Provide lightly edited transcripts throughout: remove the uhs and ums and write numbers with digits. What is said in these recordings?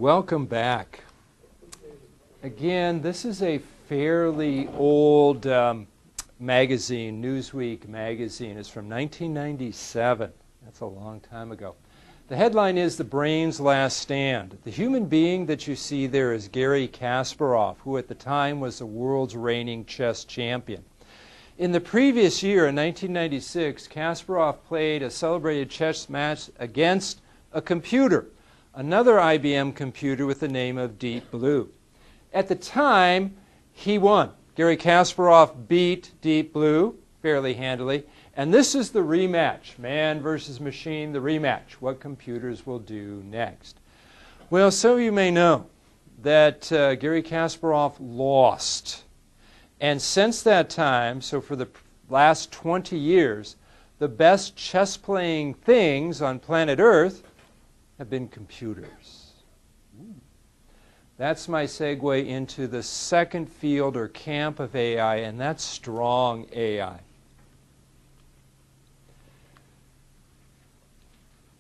Welcome back. Again, this is a fairly old magazine, Newsweek magazine. It's from 1997. That's a long time ago. The headline is "The Brain's Last Stand." The human being that you see there is Garry Kasparov, who at the time was the world's reigning chess champion. In the previous year, in 1996, Kasparov played a celebrated chess match against a computer, another IBM computer with the name of Deep Blue. At the time, he won. Garry Kasparov beat Deep Blue fairly handily. And this is the rematch, man versus machine, the rematch, what computers will do next. Well, some of you may know that Garry Kasparov lost. And since that time, so for the last 20 years, the best chess-playing things on planet Earth have been computers. That's my segue into the second field or camp of AI, and that's strong AI.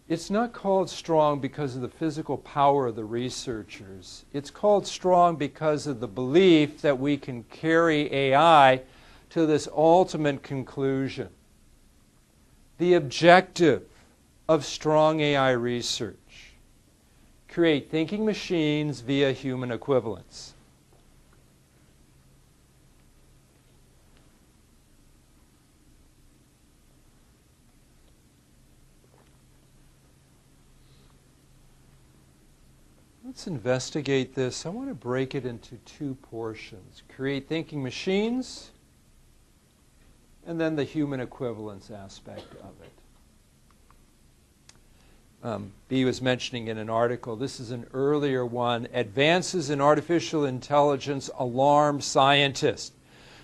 It's not called strong because of the physical power of the researchers. It's called strong because of the belief that we can carry AI to this ultimate conclusion. The objective of strong AI research: create thinking machines via human equivalence. Let's investigate this. I want to break it into two portions: create thinking machines, and then the human equivalence aspect of it. B was mentioning in an article, this is an earlier one, "Advances in Artificial Intelligence Alarm Scientist."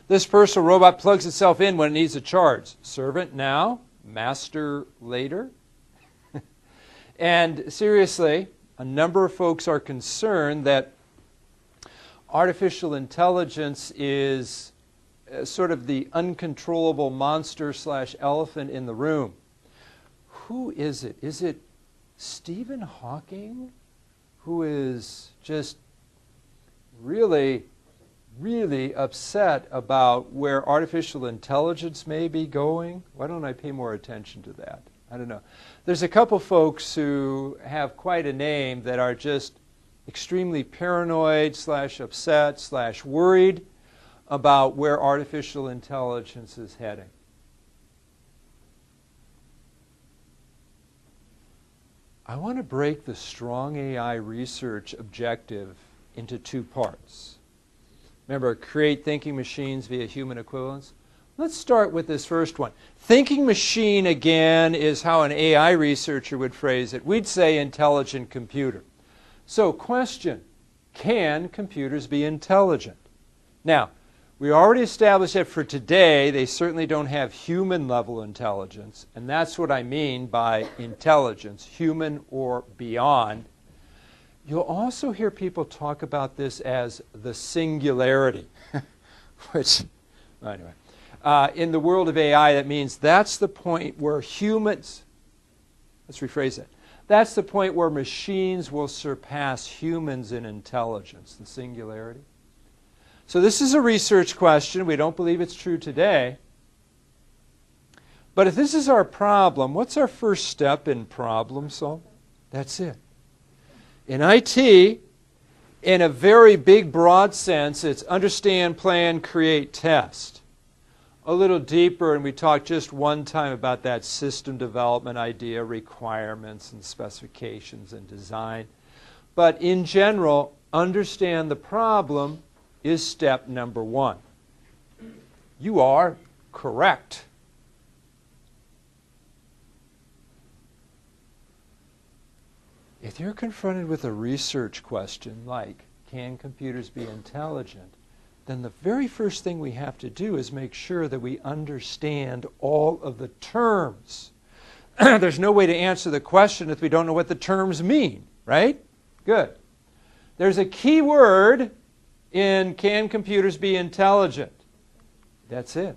This personal robot plugs itself in when it needs a charge. Servant now, master later. And seriously, a number of folks are concerned that artificial intelligence is sort of the uncontrollable monster / elephant in the room. Who is it? Is it Stephen Hawking, who is just really, really upset about where artificial intelligence may be going? Why don't I pay more attention to that? I don't know. There's a couple folks who have quite a name that are just extremely paranoid / upset / worried about where artificial intelligence is heading. I want to break the strong AI research objective into two parts. Remember, create thinking machines via human equivalence. Let's start with this first one. Thinking machine, again, is how an AI researcher would phrase it. We'd say intelligent computer. So, question, can computers be intelligent? Now, we already established that for today, they certainly don't have human-level intelligence, and that's what I mean by intelligence, human or beyond. You'll also hear people talk about this as the singularity, which, anyway. In the world of AI, that means that's the point where humans, let's rephrase it, that's the point where machines will surpass humans in intelligence, the singularity. So this is a research question. We don't believe it's true today. But if this is our problem, what's our first step in problem solving? That's it. In IT, in a very big, broad sense, it's understand, plan, create, test. A little deeper, and we talked just one time about that system development idea, requirements and specifications and design. But in general, understand the problem is step number one. You are correct. If you're confronted with a research question like, can computers be intelligent? Then the very first thing we have to do is make sure that we understand all of the terms. There's no way to answer the question if we don't know what the terms mean, right? Good. There's a key word in can computers be intelligent? That's it.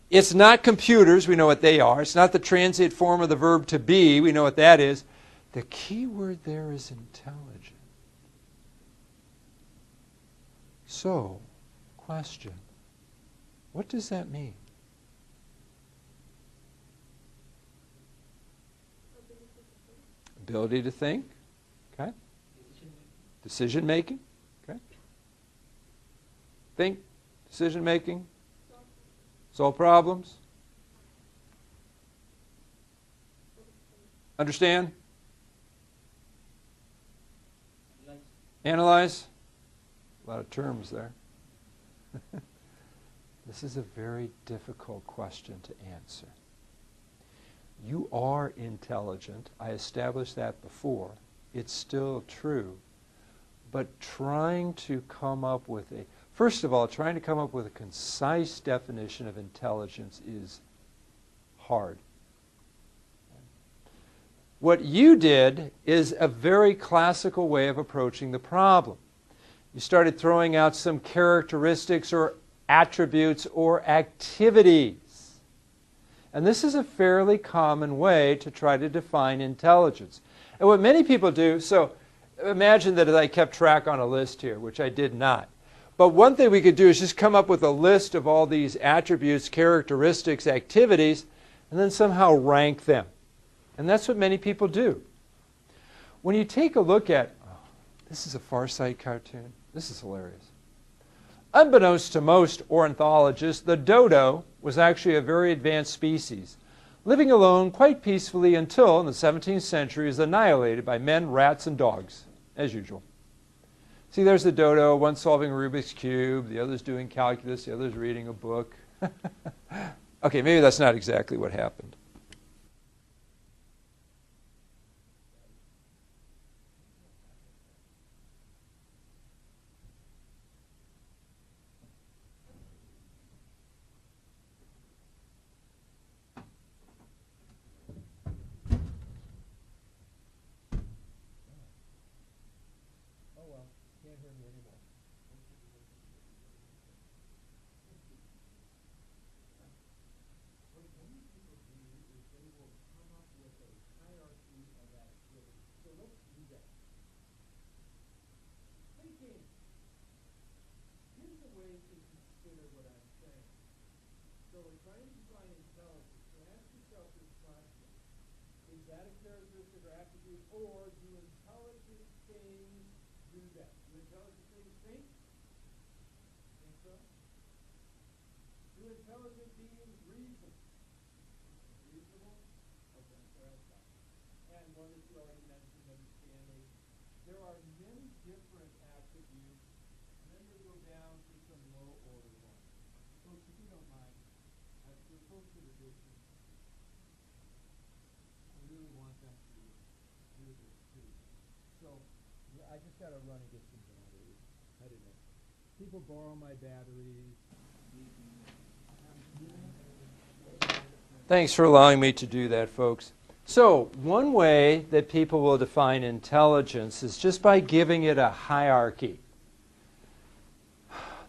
It's not computers, we know what they are. It's not the transient form of the verb to be, we know what that is. The key word there is intelligent. So, question, what does that mean? Ability to think, okay? Decision making, okay? Think, decision making, solve problems, understand, analyze. A lot of terms there. This is a very difficult question to answer. You are intelligent. I established that before. It's still true. But trying to come up with a, first of all, trying to come up with a concise definition of intelligence is hard. What you did is a very classical way of approaching the problem. You started throwing out some characteristics or attributes or activities. And this is a fairly common way to try to define intelligence. And what many people do, so imagine that I kept track on a list here, which I did not. But one thing we could do is just come up with a list of all these attributes, characteristics, activities, and then somehow rank them. And that's what many people do. When you take a look at, oh, this is a Far Sight cartoon. This is hilarious. Unbeknownst to most ornithologists, the dodo was actually a very advanced species, living alone quite peacefully until, in the 17th century, is annihilated by men, rats, and dogs, as usual. See, there's the dodo, one solving Rubik's Cube, the other's doing calculus, the other's reading a book. Okay, maybe that's not exactly what happened. I just got to run and get some batteries. I didn't know. People borrow my batteries. Thanks for allowing me to do that, folks. So, one way that people will define intelligence is just by giving it a hierarchy.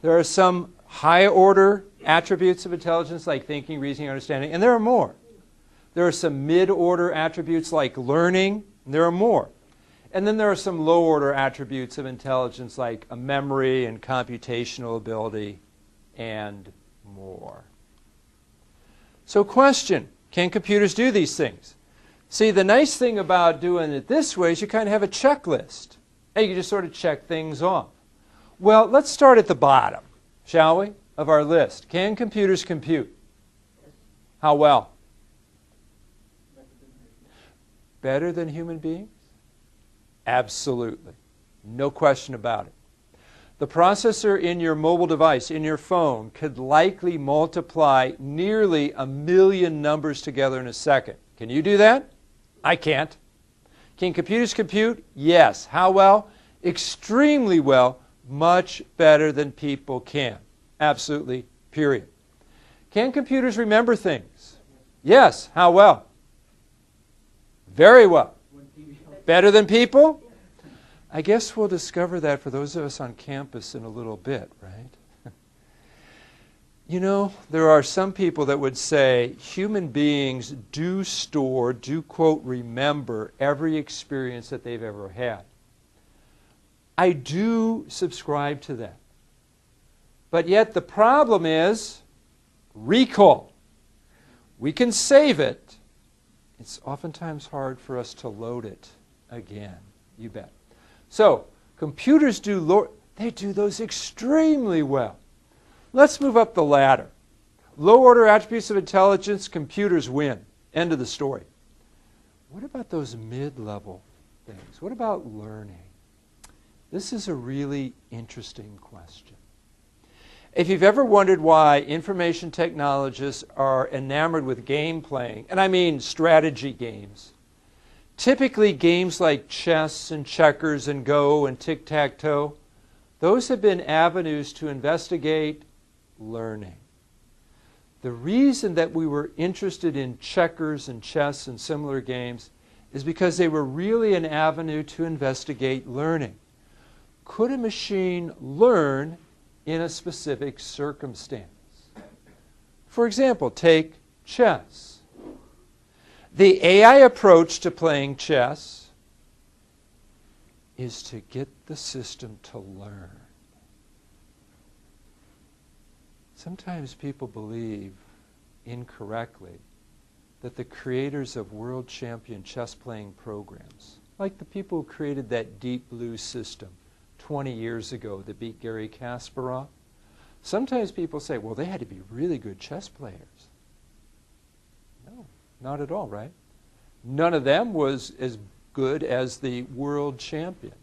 There are some high-order attributes of intelligence like thinking, reasoning, understanding, and there are more. There are some mid-order attributes like learning, and there are more. And then there are some low-order attributes of intelligence like a memory and computational ability and more. So question, can computers do these things? See, the nice thing about doing it this way is you kind of have a checklist. And you can just sort of check things off. Well, let's start at the bottom, shall we, of our list. Can computers compute? How well? Better than human beings? Absolutely. No question about it. The processor in your mobile device, in your phone, could likely multiply nearly 1 million numbers together in a second. Can you do that? I can't. Can computers compute? Yes. How well? Extremely well. Much better than people can. Absolutely. Period. Can computers remember things? Yes. How well? Very well. Better than people? I guess we'll discover that for those of us on campus in a little bit, right? You know, there are some people that would say human beings do store, do quote, remember every experience that they've ever had. I do subscribe to that. But yet the problem is recall. We can save it. It's oftentimes hard for us to load it again. You bet. So computers do those extremely well. Let's move up the ladder. Low order attributes of intelligence, computers win. End of the story. What about those mid-level things? What about learning? This is a really interesting question. If you've ever wondered why information technologists are enamored with game playing, and I mean strategy games, typically games like chess and checkers and Go and tic-tac-toe, those have been avenues to investigate learning. The reason that we were interested in checkers and chess and similar games is because they were really an avenue to investigate learning. Could a machine learn in a specific circumstance? For example, take chess. The AI approach to playing chess is to get the system to learn. Sometimes people believe incorrectly that the creators of world champion chess playing programs, like the people who created that Deep Blue system 20 years ago that beat Garry Kasparov, sometimes people say, well, they had to be really good chess players. No, not at all, right? None of them was as good as the world champion.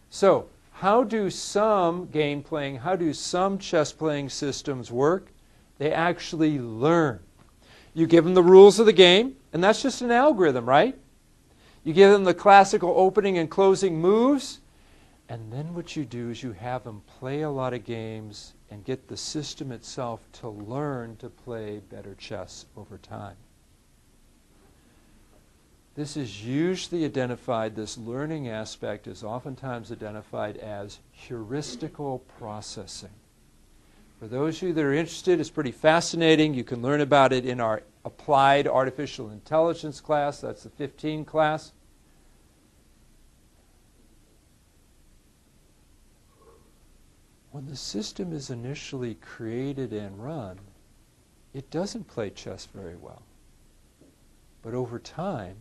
So, how do some game playing, how do some chess playing systems work? They actually learn. You give them the rules of the game, and that's just an algorithm, right? You give them the classical opening and closing moves, and then what you do is you have them play a lot of games and get the system itself to learn to play better chess over time. This is usually identified, this learning aspect is oftentimes identified as heuristical processing. For those of you that are interested, it's pretty fascinating. You can learn about it in our Applied Artificial Intelligence class. That's the 15 class. When the system is initially created and run, it doesn't play chess very well. But over time,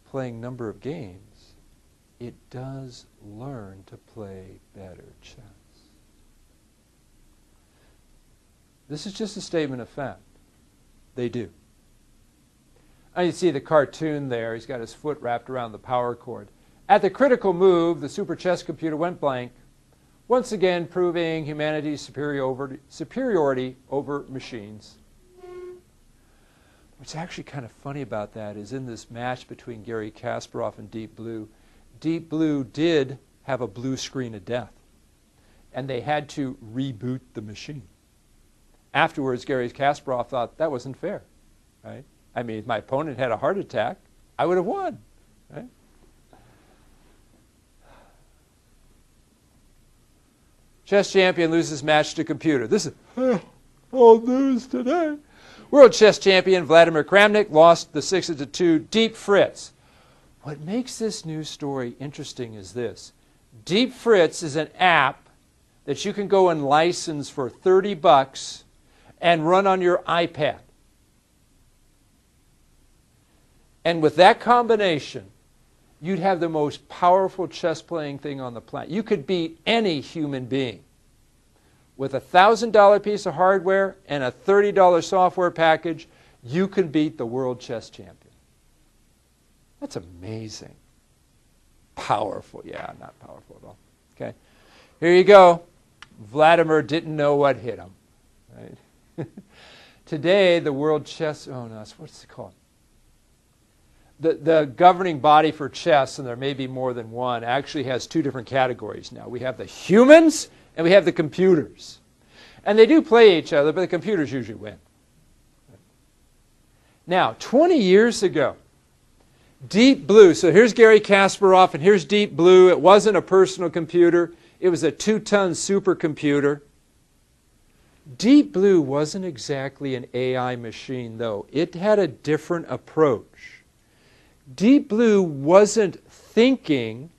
playing number of games, it does learn to play better chess. This is just a statement of fact. They do. And you see the cartoon there. He's got his foot wrapped around the power cord. At the critical move, the super chess computer went blank, once again proving humanity's superiority over machines. What's actually kind of funny about that is in this match between Garry Kasparov and Deep Blue did have a blue screen of death. And they had to reboot the machine. Afterwards, Garry Kasparov thought that wasn't fair, right? I mean, if my opponent had a heart attack, I would have won, right? Chess champion loses match to computer. This is old news today. World chess champion Vladimir Kramnik lost the 6-2 Deep Fritz. What makes this news story interesting is this. Deep Fritz is an app that you can go and license for $30 and run on your iPad. And with that combination, you'd have the most powerful chess playing thing on the planet. You could beat any human being. With a $1,000 piece of hardware and a $30 software package, you can beat the world chess champion. That's amazing. Powerful. Yeah, not powerful at all. Okay. Here you go. Vladimir didn't know what hit him. Right? Today, the world chess, what's it called? The governing body for chess, and there may be more than one, actually has two different categories now. We have the humans and we have the computers. And they do play each other, but the computers usually win. Now, 20 years ago, Deep Blue, so here's Garry Kasparov and here's Deep Blue. It wasn't a personal computer. It was a 2-ton supercomputer. Deep Blue wasn't exactly an AI machine, though. It had a different approach. Deep Blue wasn't thinking.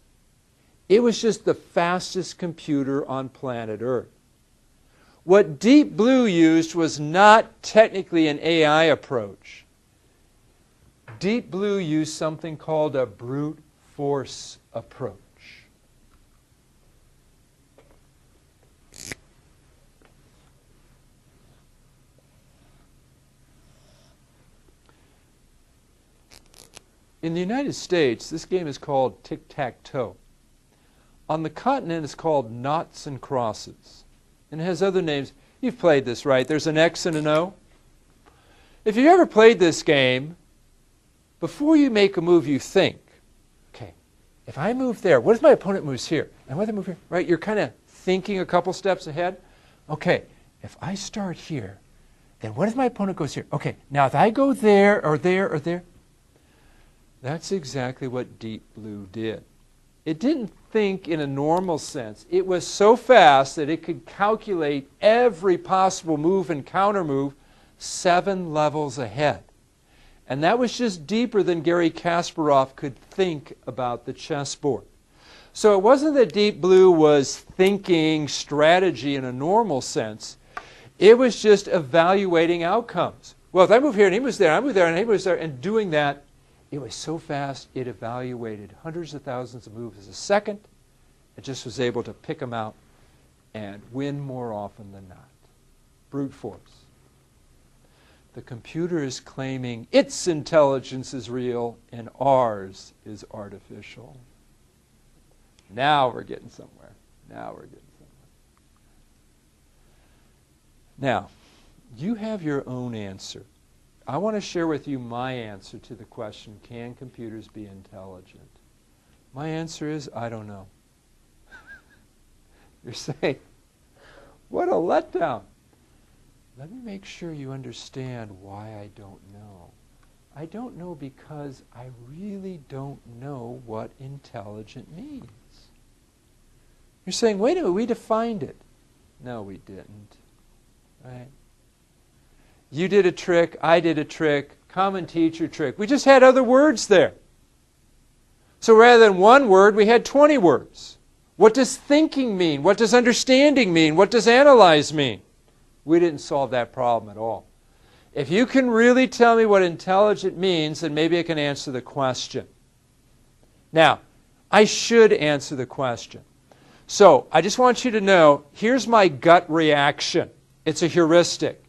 It was just the fastest computer on planet Earth. What Deep Blue used was not technically an AI approach. Deep Blue used something called a brute force approach. In the United States, this game is called tic-tac-toe. On the continent, it's called noughts and crosses. And it has other names. You've played this, right? There's an X and an O. If you've ever played this game, before you make a move, you think, okay, if I move there, what if my opponent moves here? And what if I move here? Right? You're kind of thinking a couple steps ahead. Okay, if I start here, then what if my opponent goes here? Okay, now if I go there or there or there, that's exactly what Deep Blue did. It didn't think in a normal sense. It was so fast that it could calculate every possible move and counter move 7 levels ahead. And that was just deeper than Garry Kasparov could think about the chessboard. So it wasn't that Deep Blue was thinking strategy in a normal sense. It was just evaluating outcomes. Well, if I move here and he moves there, I move there and he moves there, and doing that, it was so fast, it evaluated hundreds of thousands of moves a second. It just was able to pick them out and win more often than not. Brute force. The computer is claiming its intelligence is real and ours is artificial. Now we're getting somewhere. Now we're getting somewhere. Now, you have your own answer. I want to share with you my answer to the question, can computers be intelligent? My answer is, I don't know. You're saying, what a letdown. Let me make sure you understand why I don't know. I don't know because I really don't know what intelligent means. You're saying, wait a minute, we defined it. No, we didn't. Right? You did a trick, I did a trick, common teacher trick. We just had other words there. So rather than one word, we had 20 words. What does thinking mean? What does understanding mean? What does analyze mean? We didn't solve that problem at all. If you can really tell me what intelligent means, then maybe I can answer the question. Now, I should answer the question. So I just want you to know, here's my gut reaction. It's a heuristic.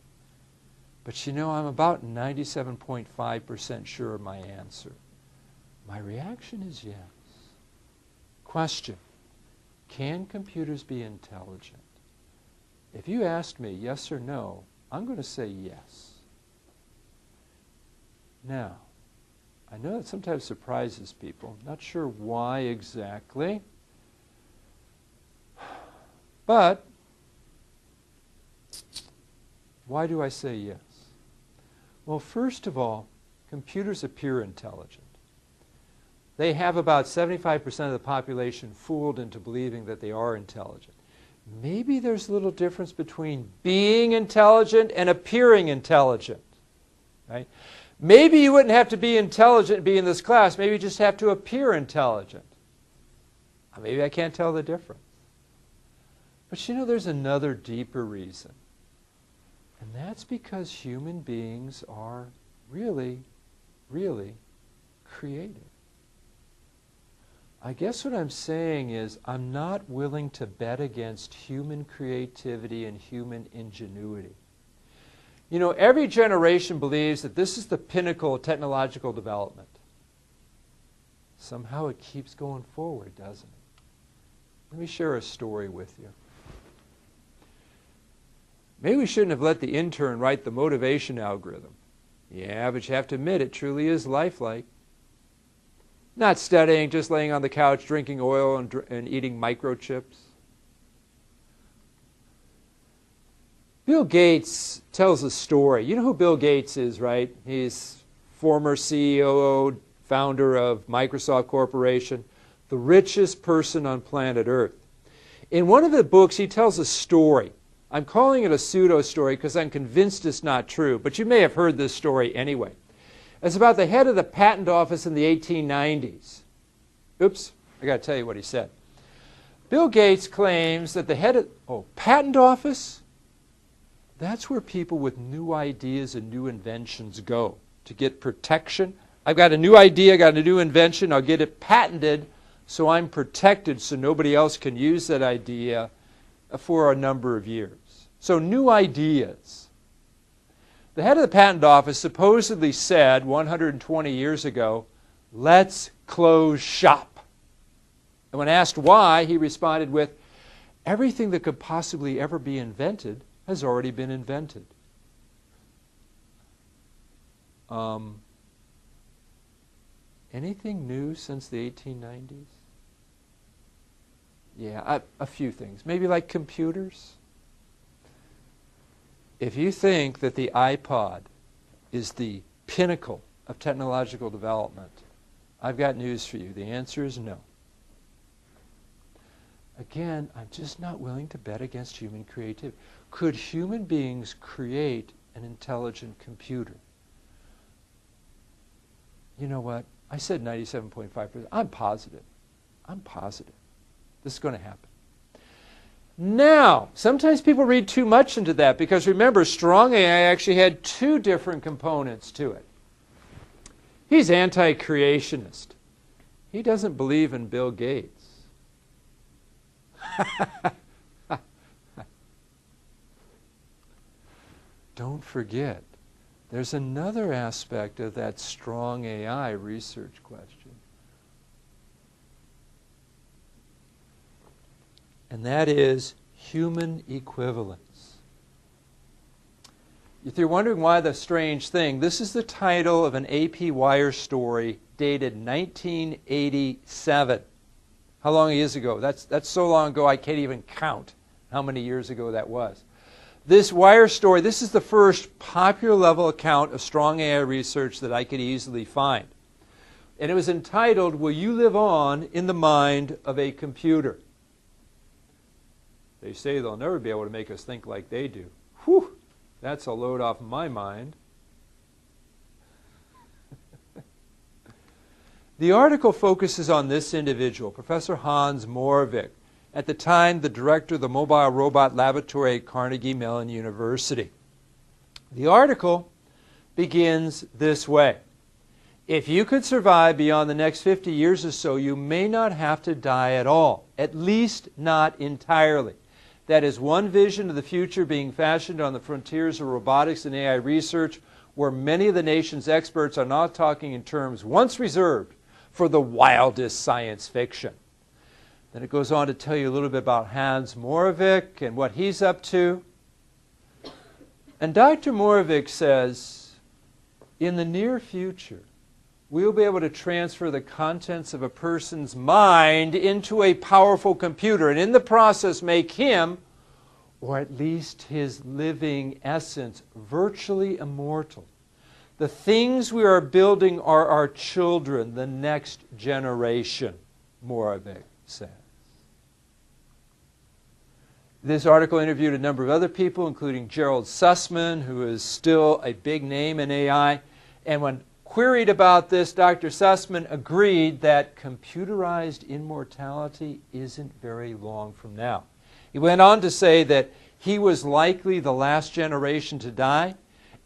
But you know, I'm about 97.5% sure of my answer. My reaction is yes. Question, can computers be intelligent? If you asked me yes or no, I'm going to say yes. Now, I know that sometimes surprises people. Not sure why exactly. But why do I say yes? Well, first of all, computers appear intelligent. They have about 75% of the population fooled into believing that they are intelligent. Maybe there's a little difference between being intelligent and appearing intelligent. Right? Maybe you wouldn't have to be intelligent to be in this class. Maybe you just have to appear intelligent. Maybe I can't tell the difference. But you know, there's another deeper reason. And that's because human beings are really, really creative. I guess what I'm saying is I'm not willing to bet against human creativity and human ingenuity. You know, every generation believes that this is the pinnacle of technological development. Somehow it keeps going forward, doesn't it? Let me share a story with you. Maybe we shouldn't have let the intern write the motivation algorithm. Yeah, but you have to admit it truly is lifelike. Not studying, just laying on the couch, drinking oil and eating microchips. Bill Gates tells a story. You know who Bill Gates is, right? He's former CEO, founder of Microsoft Corporation, the richest person on planet Earth. In one of the books, he tells a story. I'm calling it a pseudo-story because I'm convinced it's not true, but you may have heard this story anyway. It's about the head of the patent office in the 1890s. Oops, I got to tell you what he said. Bill Gates claims that the head of, patent office? That's where people with new ideas and new inventions go to get protection. I've got a new idea, I got a new invention, I'll get it patented so I'm protected so nobody else can use that idea for a number of years. So new ideas. The head of the patent office supposedly said 120 years ago, let's close shop. And when asked why, he responded with, everything that could possibly ever be invented has already been invented. Anything new since the 1890s? Yeah, a few things. Maybe like computers. If you think that the iPod is the pinnacle of technological development, I've got news for you. The answer is no. Again, I'm just not willing to bet against human creativity. Could human beings create an intelligent computer? You know what? I said 97.5%. I'm positive. I'm positive. This is going to happen. Now, sometimes people read too much into that because remember, strong AI actually had two different components to it. He's anti-creationist. He doesn't believe in Bill Gates. Don't forget, there's another aspect of that strong AI research question. And that is human equivalence. If you're wondering why the strange thing, this is the title of an AP Wire story dated 1987. How long years ago? That's so long ago I can't even count how many years ago that was. This Wire story, this is the first popular level account of strong AI research that I could easily find. And it was entitled, Will You Live On in the Mind of a Computer? They say they'll never be able to make us think like they do. Whew, that's a load off my mind. The article focuses on this individual, Professor Hans Moravec, at the time the director of the Mobile Robot Laboratory at Carnegie Mellon University. The article begins this way. If you could survive beyond the next 50 years or so, you may not have to die at all, at least not entirely. That is one vision of the future being fashioned on the frontiers of robotics and AI research, where many of the nation's experts are now talking in terms once reserved for the wildest science fiction. Then it goes on to tell you a little bit about Hans Moravec and what he's up to. And Dr. Moravec says, in the near future, we'll be able to transfer the contents of a person's mind into a powerful computer and in the process make him, or at least his living essence, virtually immortal. The things we are building are our children, the next generation, Moravec says. This article interviewed a number of other people, including Gerald Sussman, who is still a big name in AI. And when queried about this, Dr. Sussman agreed that computerized immortality isn't very long from now. He went on to say that he was likely the last generation to die,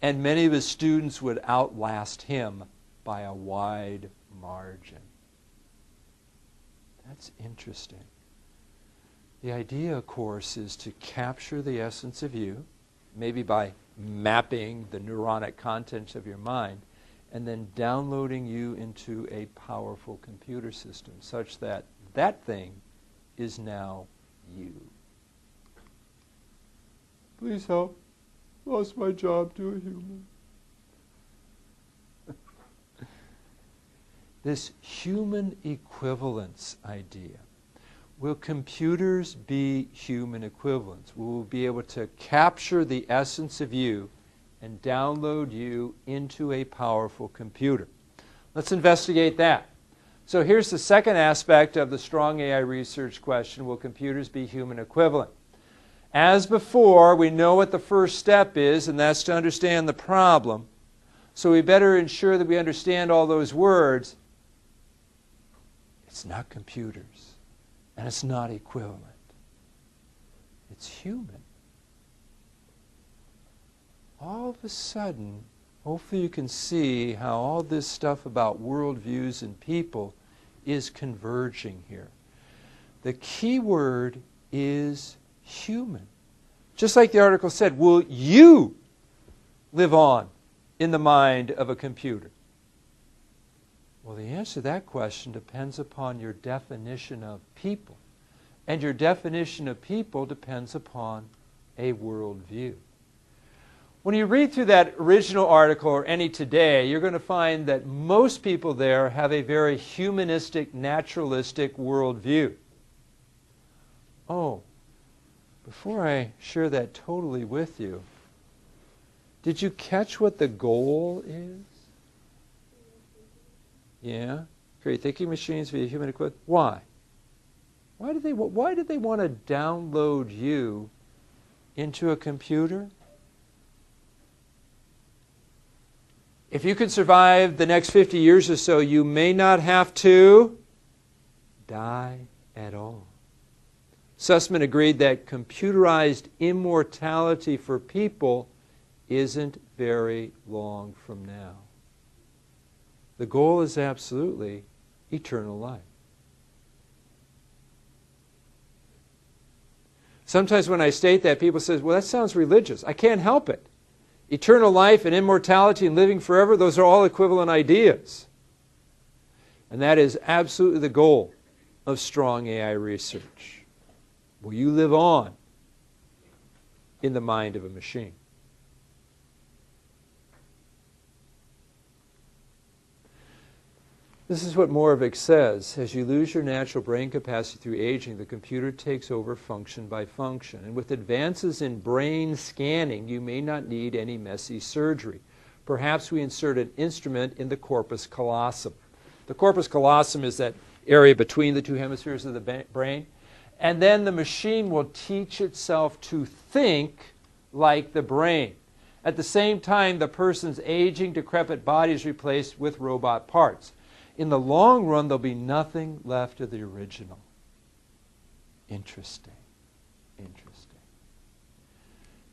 and many of his students would outlast him by a wide margin. That's interesting. The idea, of course, is to capture the essence of you, maybe by mapping the neuronic contents of your mind, and then downloading you into a powerful computer system such that that thing is now you. Please help. Lost my job to a human. This human equivalence idea. Will computers be human equivalents? Will we be able to capture the essence of you and download you into a powerful computer? Let's investigate that. So here's the second aspect of the strong AI research question. Will computers be human equivalent? As before, we know what the first step is, and that's to understand the problem. So we better ensure that we understand all those words. It's not computers, and it's not equivalent. It's human. all of a sudden, hopefully you can see how all this stuff about worldviews and people is converging here. The key word is human. Just like the article said, will you live on in the mind of a computer? Well, the answer to that question depends upon your definition of people. And your definition of people depends upon a worldview. When you read through that original article or any today, you're going to find that most people there have a very humanistic, naturalistic worldview. Oh, before I share that totally with you, did you catch what the goal is? Yeah? Create thinking machines via human equipment. Why? Why did they want to download you into a computer? If you can survive the next 50 years or so, you may not have to die at all. Sussman agreed that computerized immortality for people isn't very long from now. The goal is absolutely eternal life. Sometimes when I state that, people say, well, that sounds religious. I can't help it. Eternal life and immortality and living forever, those are all equivalent ideas. And that is absolutely the goal of strong AI research. Will you live on in the mind of a machine? This is what Moravec says. As you lose your natural brain capacity through aging, the computer takes over function by function. And with advances in brain scanning, you may not need any messy surgery. Perhaps we insert an instrument in the corpus callosum. The corpus callosum is that area between the two hemispheres of the brain. And then the machine will teach itself to think like the brain. At the same time, the person's aging, decrepit body is replaced with robot parts. In the long run, there'll be nothing left of the original. Interesting. Interesting.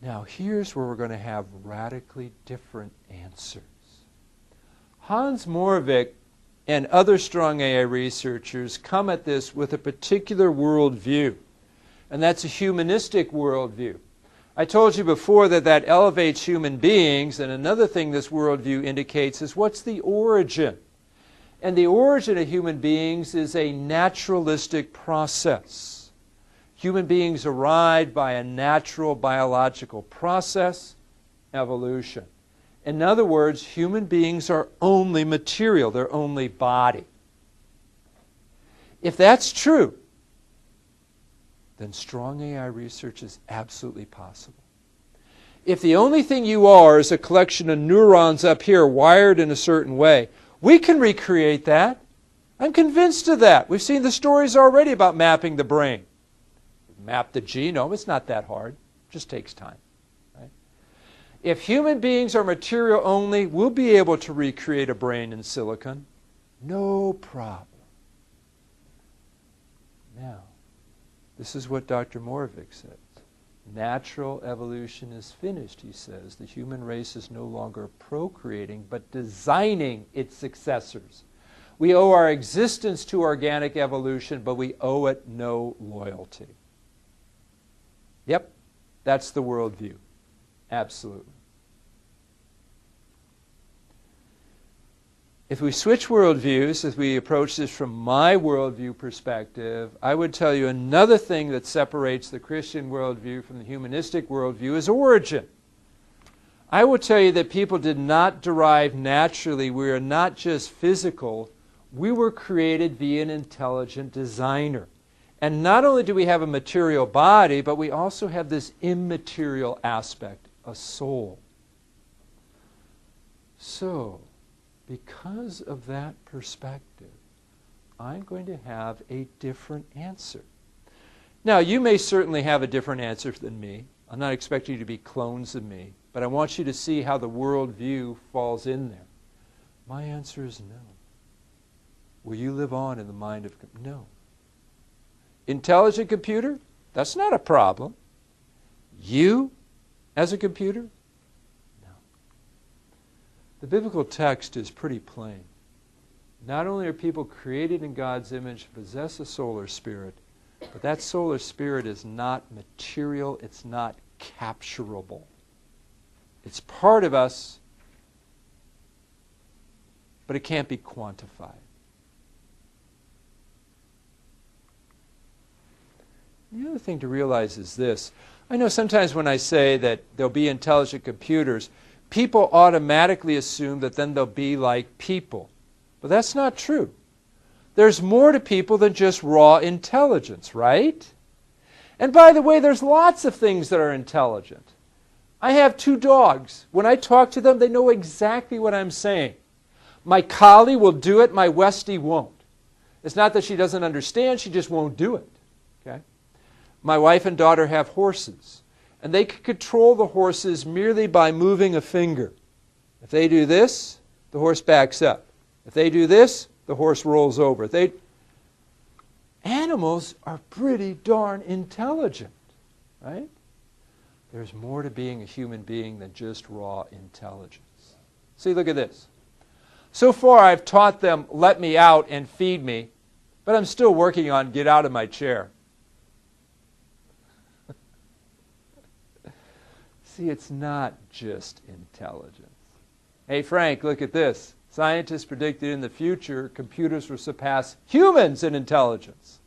Now, here's where we're going to have radically different answers. Hans Moravec and other strong AI researchers come at this with a particular worldview, and that's a humanistic worldview. I told you before that that elevates human beings, and another thing this worldview indicates is what's the origin? And the origin of human beings is a naturalistic process. Human beings arrived by a natural biological process, evolution. In other words, human beings are only material, they're only body. If that's true, then strong AI research is absolutely possible. If the only thing you are is a collection of neurons up here wired in a certain way, we can recreate that. I'm convinced of that. We've seen the stories already about mapping the brain. Map the genome, it's not that hard. It just takes time. Right? If human beings are material only, we'll be able to recreate a brain in silicon. No problem. Now, this is what Dr. Moravec says. Natural evolution is finished, he says. The human race is no longer procreating, but designing its successors. We owe our existence to organic evolution, but we owe it no loyalty. Yep, that's the worldview. Absolutely. If we switch worldviews, as we approach this from my worldview perspective, I would tell you another thing that separates the Christian worldview from the humanistic worldview is origin. I will tell you that people did not derive naturally. We are not just physical. We were created via an intelligent designer. And not only do we have a material body, but we also have this immaterial aspect, a soul. So, because of that perspective, I'm going to have a different answer. Now, you may certainly have a different answer than me. I'm not expecting you to be clones of me, but I want you to see how the worldview falls in there. My answer is no. Will you live on in the mind of... No. Intelligent computer? That's not a problem. You, as a computer? No. The biblical text is pretty plain. Not only are people created in God's image, possess a solar spirit, but that solar spirit is not material, it's not capturable. It's part of us, but it can't be quantified. The other thing to realize is this. I know sometimes when I say that there'll be intelligent computers, people automatically assume that then they'll be like people. But that's not true. There's more to people than just raw intelligence, right? And by the way, there's lots of things that are intelligent. I have 2 dogs. When I talk to them, they know exactly what I'm saying. My collie will do it, my Westie won't. It's not that she doesn't understand, she just won't do it. Okay? My wife and daughter have horses, and they can control the horses merely by moving a finger. If they do this, the horse backs up. If they do this, the horse rolls over. Animals are pretty darn intelligent, right? There's more to being a human being than just raw intelligence. See, look at this. So far, I've taught them, let me out and feed me, but I'm still working on get out of my chair. See, it's not just intelligence. Hey, Frank, look at this. Scientists predicted in the future computers will surpass humans in intelligence.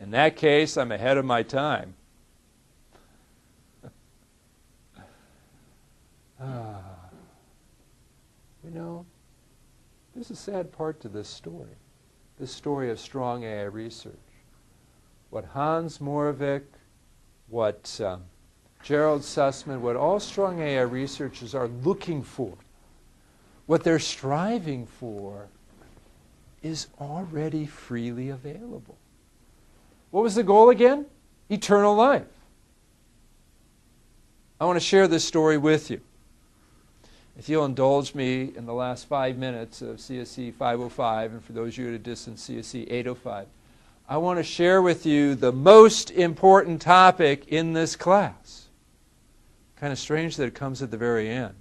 In that case, I'm ahead of my time. You know, there's a sad part to this story of strong AI research. What Hans Moravec, what Gerald Sussman, what all strong AI researchers are looking for, what they're striving for, is already freely available. What was the goal again? Eternal life. I want to share this story with you. If you'll indulge me in the last 5 minutes of CSE 505, and for those of you at a distance, CSE 805, I want to share with you the most important topic in this class. Kind of strange that it comes at the very end.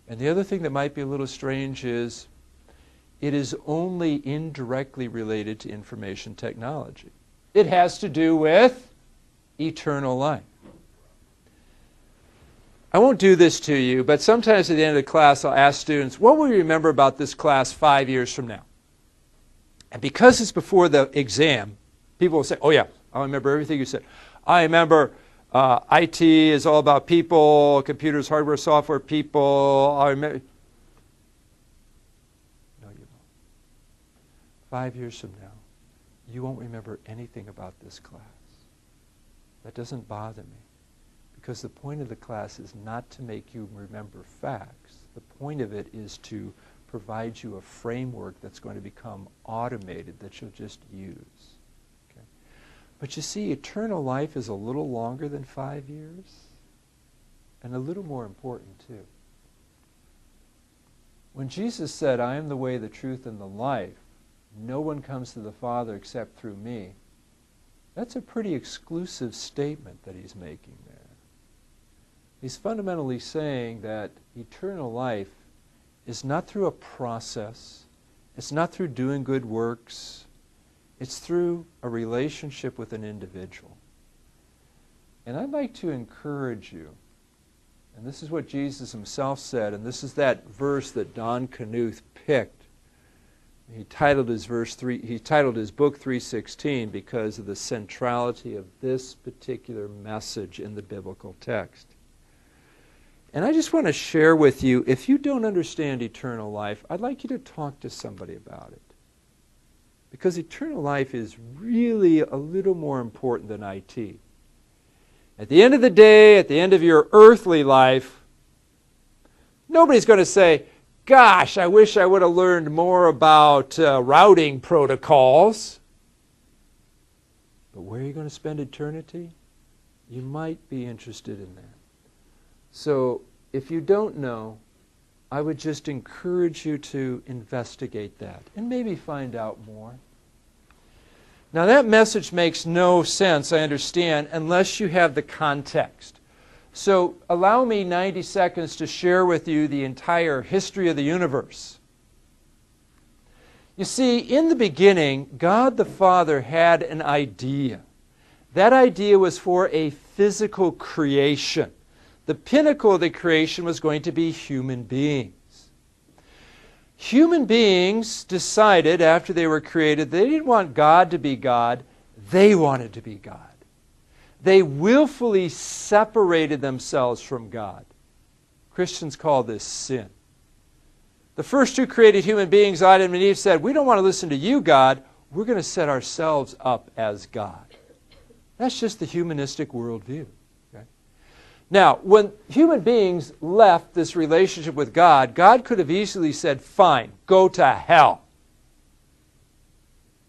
And the other thing that might be a little strange is it is only indirectly related to information technology. It has to do with eternal life. I won't do this to you, but sometimes at the end of the class I'll ask students, what will you remember about this class 5 years from now? And because it's before the exam, people will say, oh yeah, I remember everything you said. I remember IT is all about people, computers, hardware, software, people. I remember. No, you won't. 5 years from now, you won't remember anything about this class. That doesn't bother me, because the point of the class is not to make you remember facts. The point of it is to provide you a framework that's going to become automated that you'll just use. Okay? But you see, eternal life is a little longer than 5 years, and a little more important too. When Jesus said, I am the way, the truth, and the life, no one comes to the Father except through me, that's a pretty exclusive statement that he's making there. He's fundamentally saying that eternal life is not through a process, it's not through doing good works, it's through a relationship with an individual. And I'd like to encourage you, and this is what Jesus himself said, and this is that verse that Don Knuth picked. He titled his book 3:16 because of the centrality of this particular message in the biblical text. And I just want to share with you, if you don't understand eternal life, I'd like you to talk to somebody about it. Because eternal life is really a little more important than IT. At the end of the day, at the end of your earthly life, nobody's going to say, gosh, I wish I would have learned more about routing protocols. But where are you going to spend eternity? You might be interested in that. So if you don't know, I would just encourage you to investigate that and maybe find out more. Now that message makes no sense, I understand, unless you have the context. So allow me 90 seconds to share with you the entire history of the universe. You see, in the beginning, God the Father had an idea. That idea was for a physical creation. The pinnacle of the creation was going to be human beings. Human beings decided after they were created they didn't want God to be God, they wanted to be God. They willfully separated themselves from God. Christians call this sin. The first two created human beings, Adam and Eve, said, we don't want to listen to you, God. We're going to set ourselves up as God. That's just the humanistic worldview. Okay? Now, when human beings left this relationship with God, God could have easily said, fine, go to hell.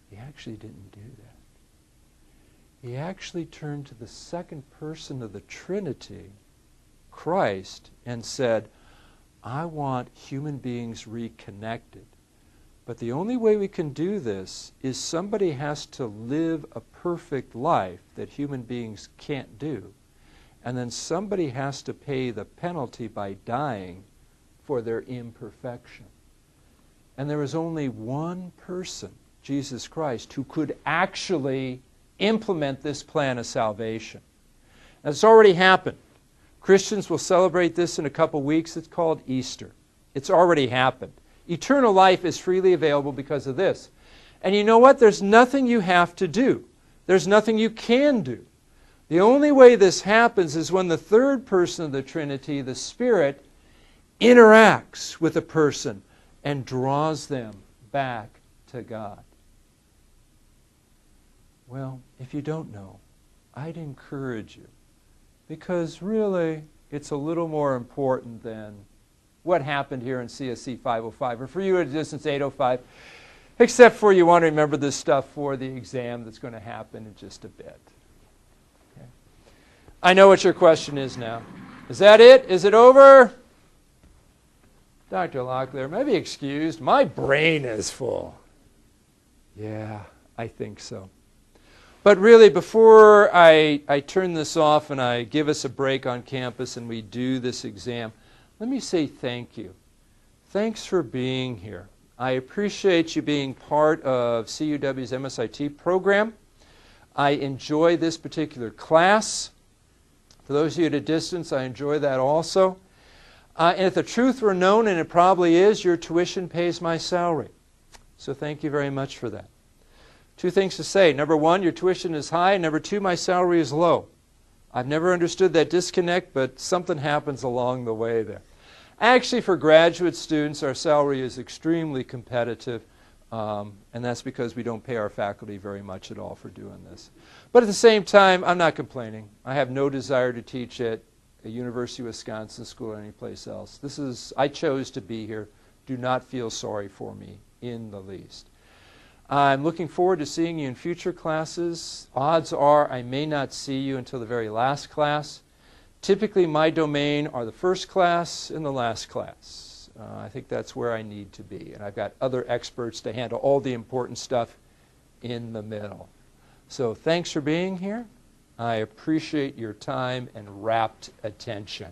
He actually didn't do that. He actually turned to the second person of the Trinity, Christ, and said, I want human beings reconnected. But the only way we can do this is somebody has to live a perfect life that human beings can't do. And then somebody has to pay the penalty by dying for their imperfection. And there is only one person, Jesus Christ, who could actually implement this plan of salvation. And it's already happened. Christians will celebrate this in a couple weeks. It's called Easter. It's already happened. Eternal life is freely available because of this. And you know what? There's nothing you have to do. There's nothing you can do. The only way this happens is when the third person of the Trinity, the Spirit, interacts with a person and draws them back to God. Well, if you don't know, I'd encourage you. Because really, it's a little more important than what happened here in CSC 505, or for you at a distance 805, except for you want to remember this stuff for the exam that's going to happen in just a bit. Okay. I know what your question is now. Is that it? Is it over? Dr. Locklear, may be excused. My brain is full. Yeah, I think so. But really, before I turn this off and I give us a break on campus and we do this exam, let me say thank you. Thanks for being here. I appreciate you being part of CUW's MSIT program. I enjoy this particular class. For those of you at a distance, I enjoy that also. And if the truth were known, and it probably is, your tuition pays my salary. So thank you very much for that. Two things to say. Number one, your tuition is high. Number two, my salary is low. I've never understood that disconnect, but something happens along the way there. Actually, for graduate students, our salary is extremely competitive, and that's because we don't pay our faculty very much at all for doing this. But at the same time, I'm not complaining. I have no desire to teach at a University of Wisconsin school or anyplace else. I chose to be here. Do not feel sorry for me in the least. I'm looking forward to seeing you in future classes. Odds are I may not see you until the very last class. Typically, my domain are the first class and the last class. I think that's where I need to be. And I've got other experts to handle all the important stuff in the middle. So thanks for being here. I appreciate your time and rapt attention.